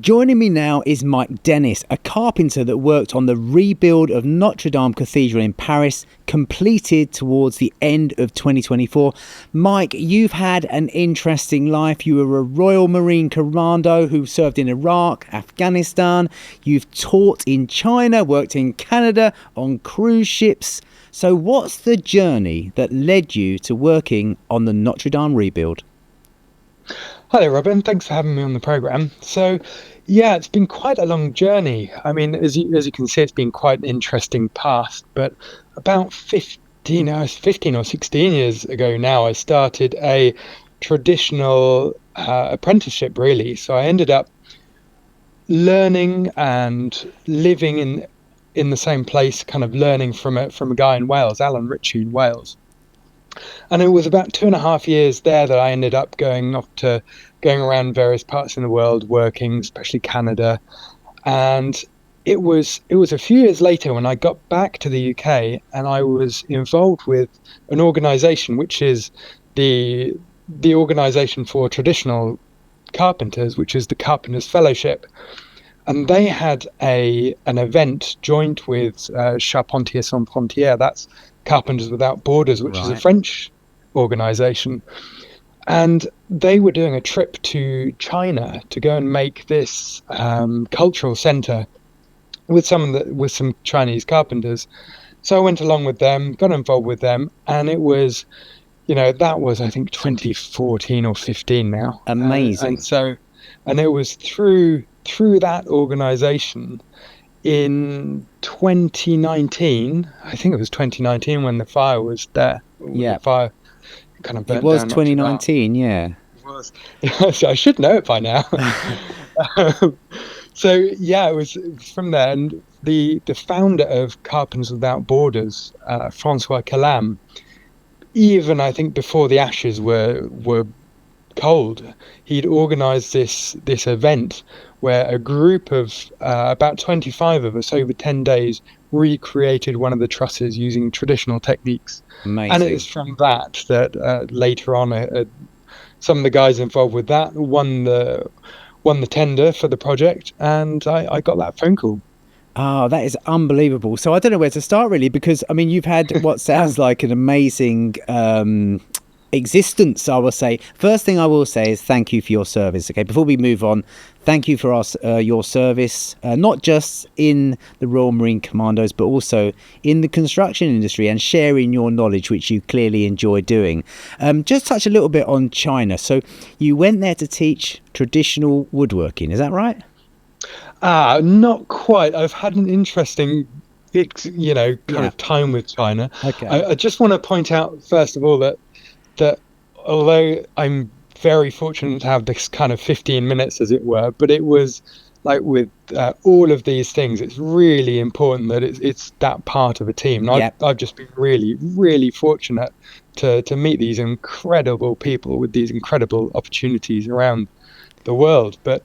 Joining me now is Mike Dennis, a carpenter that worked on the rebuild of Notre Dame Cathedral in Paris, completed towards the end of 2024. Mike, you've had an interesting life. You were a Royal Marine Commando who served in Iraq, Afghanistan. You've taught in China, worked in Canada on cruise ships. So what's the journey that led you to working on the Notre Dame rebuild? Hi there, Robin. Thanks for having me on the programme. So, yeah, it's been quite a long journey. I mean, as you can see, it's been quite an interesting past. But about 15 or 16 years ago now, I started a traditional apprenticeship, really. So I ended up learning and living in the same place, kind of learning from a guy in Wales, Alan Ritchie in Wales. And it was about 2.5 years there that I ended up going around various parts in the world, working, especially Canada. And it was a few years later when I got back to the UK, and I was involved with an organisation which is the organisation for traditional carpenters, which is the Carpenters Fellowship. And they had an event joint with Charpentiers Sans Frontières. That's Carpenters Without Borders, which is a French organisation. And they were doing a trip to China to go and make this cultural centre with some Chinese carpenters. So I went along with them, got involved with them, and it was, that was, I think, 2014 or 15 now. Amazing. And it was through that organisation in 2019, I think it was 2019 when the fire was there. Yeah. The fire kind of burnt It was down 2019, yeah. It was. So I should know it by now. So, yeah, it was from there. And the founder of Carpenters Without Borders, Francois Calam, even I think before the ashes were cold, he'd organised this event where a group of about 25 of us over 10 days recreated one of the trusses using traditional techniques. Amazing. And it was from that later on some of the guys involved with that won the tender for the project, and I got that phone call. Oh, that is unbelievable. So I don't know where to start, really, because, I mean, you've had what sounds like an amazing existence, I will say. First thing I will say is thank you for your service. Okay, before we move on, thank you for your service, not just in the Royal Marine Commandos, but also in the construction industry and sharing your knowledge, which you clearly enjoy doing. Just touch a little bit on China. So you went there to teach traditional woodworking, is that right? Not quite. I've had an interesting kind of time with China. Okay. I just want to point out, first of all, that although I'm very fortunate to have this kind of 15 minutes, as it were, but it was like with all of these things, it's really important that it's that part of a team. And I've just been really, really fortunate to meet these incredible people with these incredible opportunities around the world. But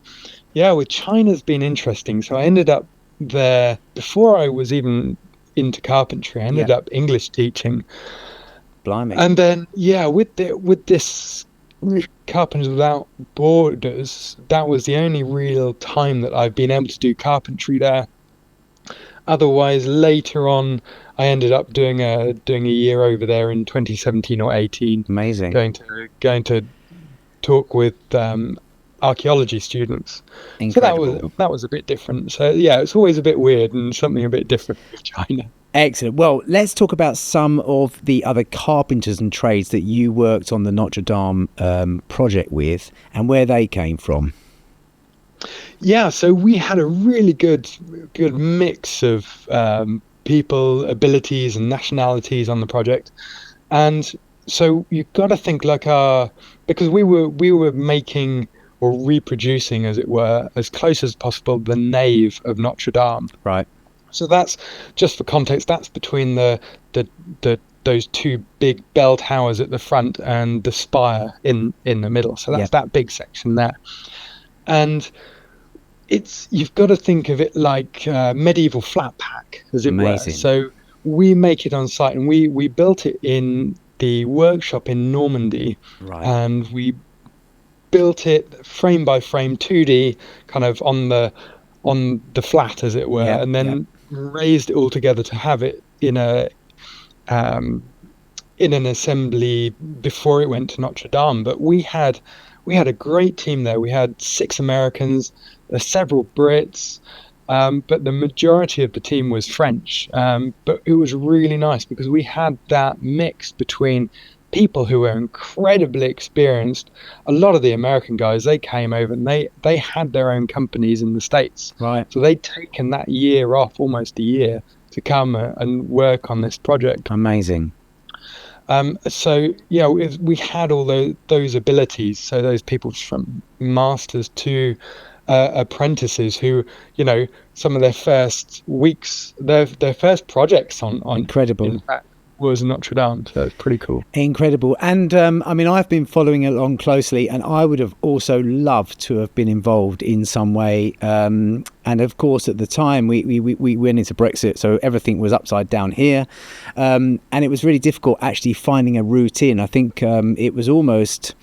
yeah, with China's been interesting. So I ended up there before I was even into carpentry. I ended up English teaching. Blimey. And then, with this Carpenters Without Borders, that was the only real time that I've been able to do carpentry there. Otherwise, later on, I ended up doing a year over there in 2017 or 18. Amazing. Going to talk with archaeology students. Incredible. So that was a bit different. So yeah, it's always a bit weird and something a bit different with China. Excellent. Well, let's talk about some of the other carpenters and trades that you worked on the Notre Dame project with and where they came from. Yeah, so we had a really good mix of people, abilities and nationalities on the project. And so you've got to think because we were making or reproducing, as it were, as close as possible the nave of Notre Dame. Right. So that's, just for context, that's between those two big bell towers at the front and the spire in the middle. So that's that big section there. And you've got to think of it like medieval flat pack, as it were. So we make it on site, and we built it in the workshop in Normandy. Right. And we built it frame by frame, 2D, kind of on the flat, as it were, and then raised it all together to have it in an assembly before it went to Notre Dame. But we had a great team there. We had 6 Americans, several Brits, but the majority of the team was French. But it was really nice because we had that mix between people who were incredibly experienced. A lot of the American guys, they came over and they had their own companies in the States. Right. So they'd taken that year off, almost a year, to come and work on this project. Amazing. So yeah, we had all those abilities. So those people from masters to apprentices who, some of their first weeks, their first projects on incredible. In fact, was Notre Dame. So it's pretty cool. Incredible. And I've been following along closely, and I would have also loved to have been involved in some way. And of course, at the time, we went into Brexit, so everything was upside down here. And it was really difficult actually finding a route in. I think it was almost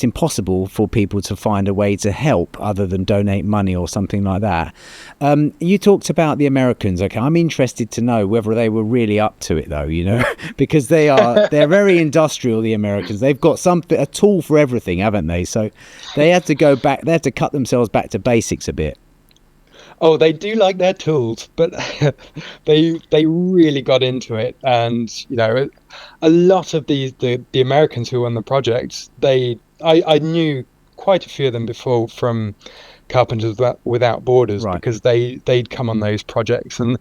impossible for people to find a way to help other than donate money or something like that. You talked about the Americans. Okay, I'm interested to know whether they were really up to it, though. Because they're very industrial. The Americans, they've got a tool for everything, haven't they? So they had to go back. They had to cut themselves back to basics a bit. Oh, they do like their tools, but they really got into it. And a lot of the Americans who were on the project, I knew quite a few of them before from Carpenters Without Borders, right, because they'd come on those projects, and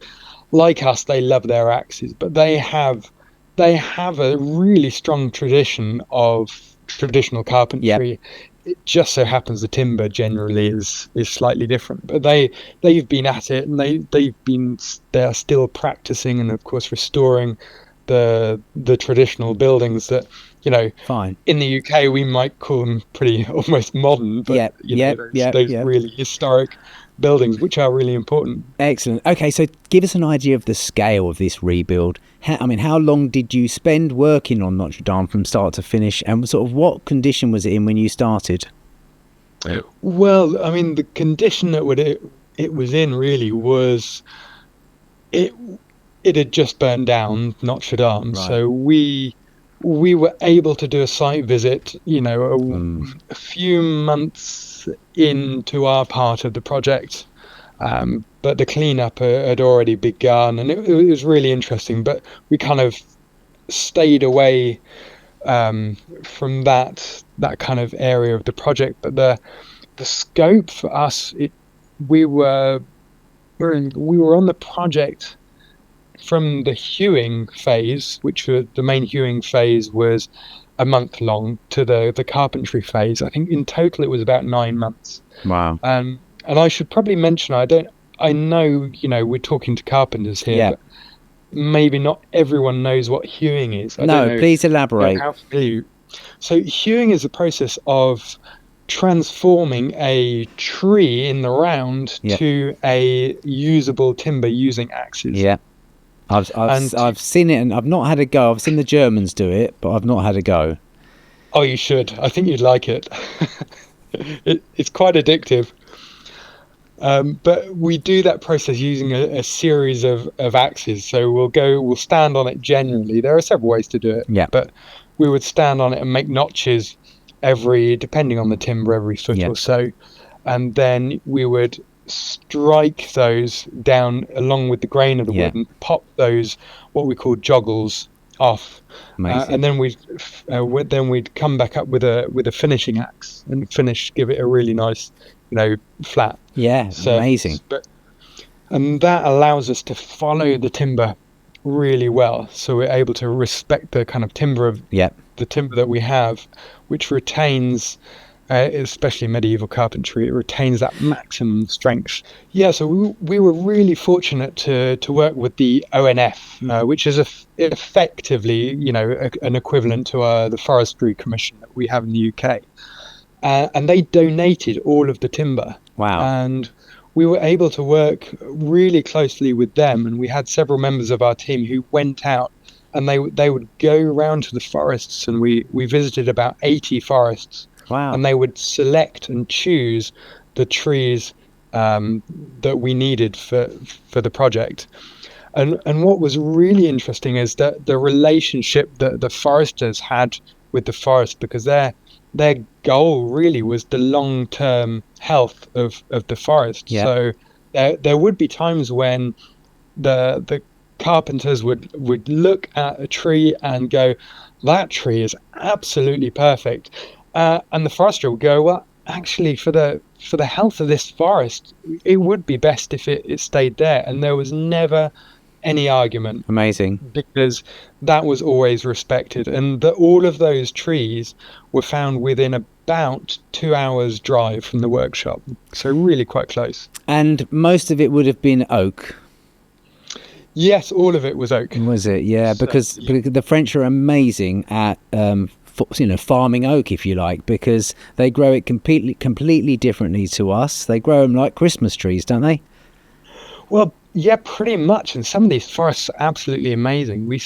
like us, they love their axes, but they have a really strong tradition of traditional carpentry. Yep. It just so happens the timber generally is slightly different, but they've been at it, and they are still practicing and of course restoring the traditional buildings that fine. In the UK we might call them pretty almost modern, but those really historic buildings which are really important. Excellent. Okay, so give us an idea of the scale of this rebuild. How long did you spend working on Notre Dame from start to finish, and sort of what condition was it in when you started? Well, the condition that it was in really was it had just burned down, Notre Dame. Right. So we were able to do a site visit, a few months into our part of the project. But the cleanup had already begun, and it was really interesting. But we kind of stayed away from that kind of area of the project. But the scope for us, we were on the project from the Hueing phase, which the main Hueing phase was a month long, to the Carpentry phase. I think in total it was about 9 months. Wow. And I should probably mention, I know, we're talking to carpenters here, but maybe not everyone knows what hewing is. Please elaborate. So hewing is a process of transforming a tree in the round to a usable timber using axes. Yeah. I've seen it, and I've not had a go. I've seen the Germans do it, but I've not had a go. Oh, you should. I think you'd like it. It's quite addictive. But we do that process using a series of axes. So we'll stand on it generally. There are several ways to do it. Yeah. But we would stand on it and make notches depending on the timber, every foot or so. And then we would strike those down along with the grain of the wood and pop those, what we call joggles, off. And then we'd come back up with a finishing axe and give it a really nice, flat. Yeah, amazing. And that allows us to follow the timber really well. So we're able to respect the kind of timber the timber that we have, which retains, especially medieval carpentry, it retains that maximum strength. Yeah, so we were really fortunate to work with the ONF, which is effectively, an equivalent to the Forestry Commission that we have in the UK. And they donated all of the timber. Wow. And we were able to work really closely with them, and we had several members of our team who went out, and they would go around to the forests, and we visited about 80 forests Wow. and they would select and choose the trees that we needed for the project. And what was really interesting is that the relationship that the foresters had with the forest, because their goal really was the long-term health of the forest. Yeah. So there would be times when the carpenters would look at a tree and go, that tree is absolutely perfect, and the forester would go, well, actually, for the health of this forest, it would be best if it stayed there. And there was never any argument. Amazing. Because that was always respected, and all of those trees were found within about 2 hours drive from the workshop, so really quite close. And most of it would have been oak. Yes, all of it was oak. Was it? Yeah, because the French are amazing at farming oak, if you like, because they grow it completely differently to us. They grow them like Christmas trees, don't they? Well, yeah, pretty much. And some of these forests are absolutely amazing. We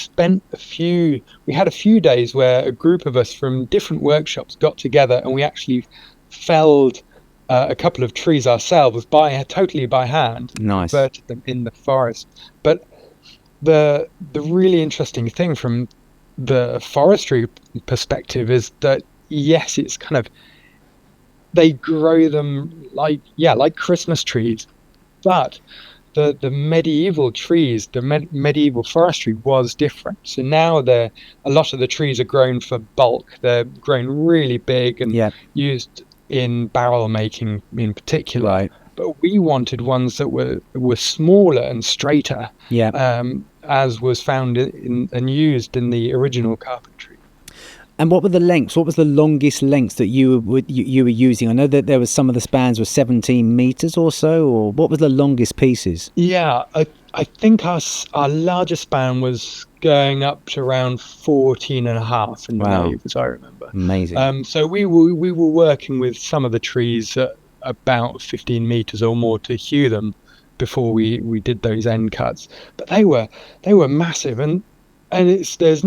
had a few days where a group of us from different workshops got together, and we actually felled a couple of trees ourselves totally by hand. Nice. Converted them in the forest. But the really interesting thing from the forestry perspective is that, yes, it's kind of, they grow them like Christmas trees, but the medieval trees, the medieval forestry was different. So now a lot of the trees are grown for bulk. They're grown really big and used in barrel making in particular. Right. But we wanted ones that were smaller and straighter, as was found and used in the original carpentry. And what were the lengths? What was the longest lengths that you were using? I know that there was some of the spans were 17 meters or so, or what were the longest pieces? Yeah, I think our largest span was going up to around 14 and a half in the nave, as I remember. Amazing. So we were working with some of the trees at about 15 meters or more to hew them before we did those end cuts. But they were massive, and there's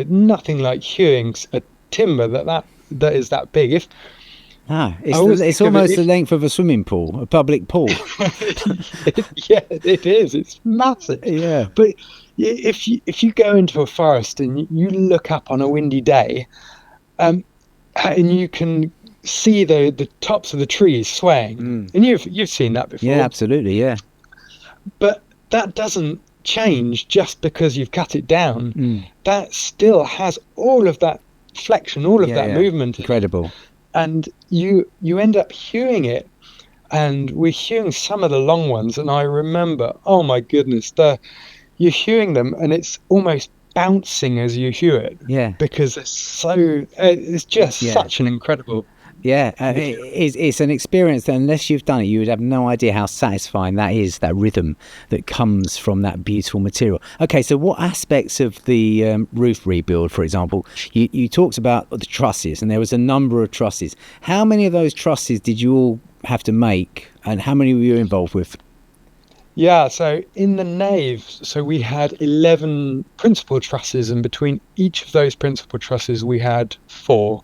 nothing like hewing a timber that is that big. It's almost the length of a swimming pool, a public pool. Yeah, it is. It's massive. Yeah. But if you go into a forest and you look up on a windy day, and you can see the tops of the trees swaying, and you've seen that before. Yeah, absolutely. Yeah. But that doesn't change just because you've cut it down. That still has all of that flexion, all of that movement. Incredible. And you end up hewing it, and we're hewing some of the long ones, and I remember, oh my goodness, you're hewing them and it's almost bouncing as you hew it, because it's just such an incredible it's an experience that unless you've done it, you would have no idea how satisfying that is, that rhythm that comes from that beautiful material. Okay, so what aspects of the roof rebuild, for example, you talked about the trusses, and there was a number of trusses. How many of those trusses did you all have to make, and how many were you involved with? Yeah, so in the nave, we had 11 principal trusses, and between each of those principal trusses we had 4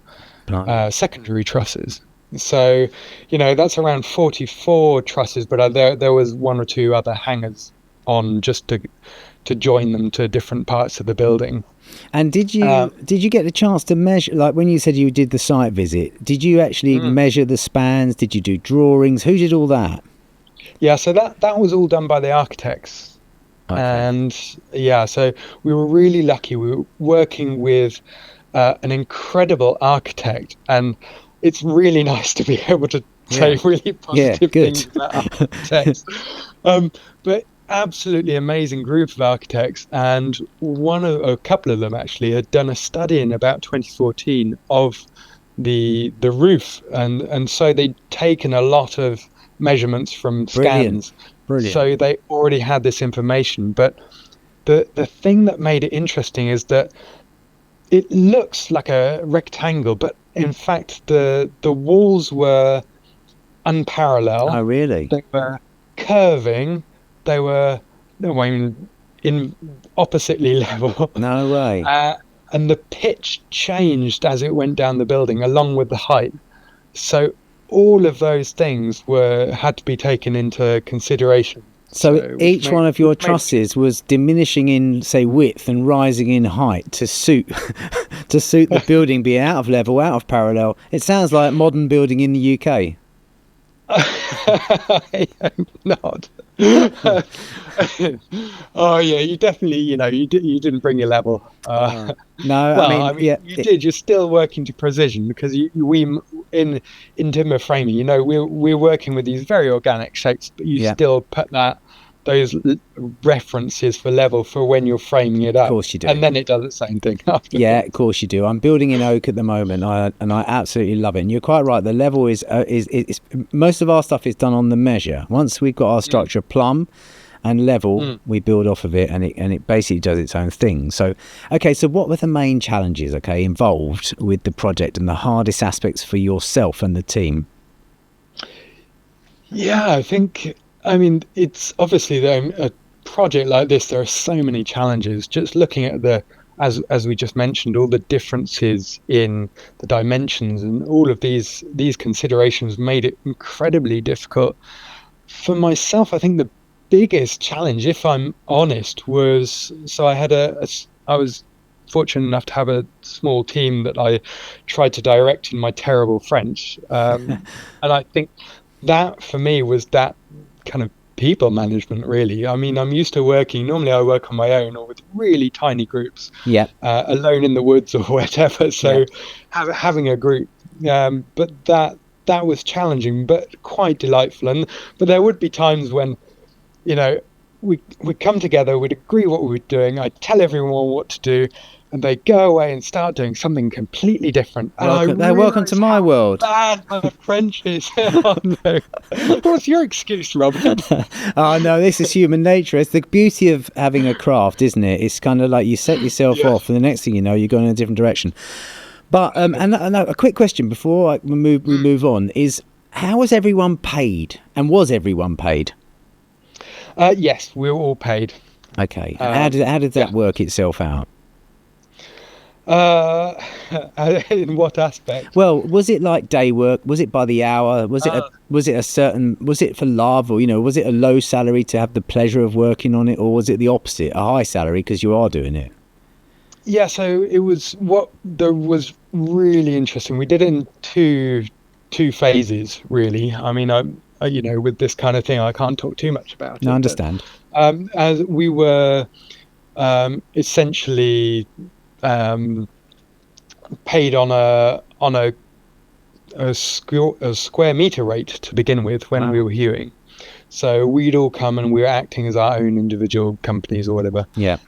secondary trusses. So, that's around 44 trusses, but there was 1 or 2 other hangers on just to join them to different parts of the building. And did you get the chance to measure, like when you said you did the site visit, did you actually measure the spans? Did you do drawings? Who did all that? Yeah, so that was all done by the architects. Okay. And so we were really lucky. We were working with an incredible architect, and it's really nice to be able to say really positive things about architects. But absolutely amazing group of architects, and a couple of them actually had done a study in about 2014 of the roof, and so they'd taken a lot of measurements from scans. Brilliant. So they already had this information. But the thing that made it interesting is that it looks like a rectangle, but in fact the walls were unparalleled. Oh, really? They were curving. They were in oppositely level. No way. and the pitch changed as it went down the building along with the height. So all of those things had to be taken into consideration. So each one of your trusses was diminishing in, say, width and rising in height to suit the building being out of level, out of parallel. It sounds like modern building in the UK. I hope not. Oh yeah, you definitely, you didn't bring your level. No, well, I mean yeah, you did. You're still working to precision, because we in timber framing, we're working with these very organic shapes, but you still put those references for level for when you're framing it up. Of course you do. And then it does the same thing after. Yeah, of course you do. I'm building in oak at the moment, and I absolutely love it. And you're quite right. The level is most of our stuff is done on the measure. Once we've got our structure plumb and level, we build off of it, and it basically does its own thing. So, okay, so what were the main challenges, involved with the project and the hardest aspects for yourself and the team? Yeah, it's obviously a project like this, there are so many challenges. Just looking at as we just mentioned, all the differences in the dimensions and all of these considerations made it incredibly difficult. For myself, I think the biggest challenge, if I'm honest, was I was fortunate enough to have a small team that I tried to direct in my terrible French, and I think that for me was that kind of people management, really. I mean, I'm used to normally I work on my own or with really tiny groups, alone in the woods or whatever, so having a group, but that was challenging but quite delightful. But there would be times when we'd come together, we'd agree what we were doing, I'd tell everyone what to do, and they go away and start doing something completely different. Welcome to my world. Bad my French is. Oh, no. What's your excuse, Robert? Oh no, this is human nature. It's the beauty of having a craft, isn't it? It's kind of like you set yourself off, and the next thing you know, you're going in a different direction. But and a quick question before we move on is, how was everyone paid, and was everyone paid? Yes, we were all paid. Okay. How did that work itself out? In what aspect? Well, was it like day work? Was it by the hour? Was it for love, or was it a low salary to have the pleasure of working on it, or was it the opposite, a high salary because you are doing it? Yeah, so it was that was really interesting. We did it in two phases, really. I mean, with this kind of thing, I can't talk too much about it. No, I understand. But, as we were essentially paid on a square meter rate to begin with when we were Hueing. So we'd all come and we were acting as our own individual companies or whatever. Yeah.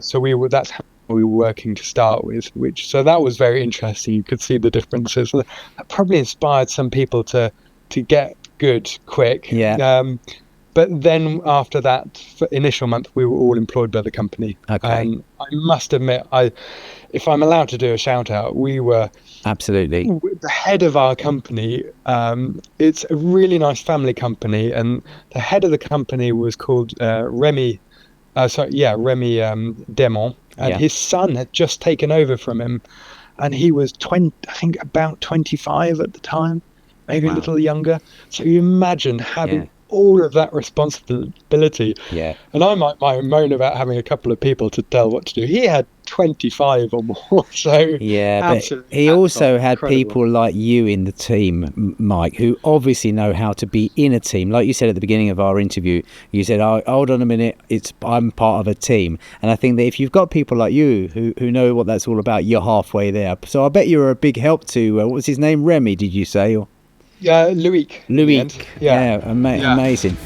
So that's how we were working to start with, so that was very interesting. You could see the differences. That probably inspired some people to get good quick. Yeah. But then after that initial month, we were all employed by the company. Okay. I must admit, if I'm allowed to do a shout out, we were absolutely the head of our company. It's a really nice family company, and the head of the company was called Remy Demont, and his son had just taken over from him, and he was about 25 at the time, maybe a little younger. So you imagine having all of that responsibility. Yeah. And I might moan about having a couple of people to tell what to do. He had 25 or more. So but he also had people like you in the team, Mike, who obviously know how to be in a team. Like you said at the beginning of our interview, you said, "Oh, hold on a minute, I'm part of a team." And I think that if you've got people like you who know what that's all about, you're halfway there. So I bet you were a big help to what was his name? Remy, did you say? Or Loic. Yeah, amazing.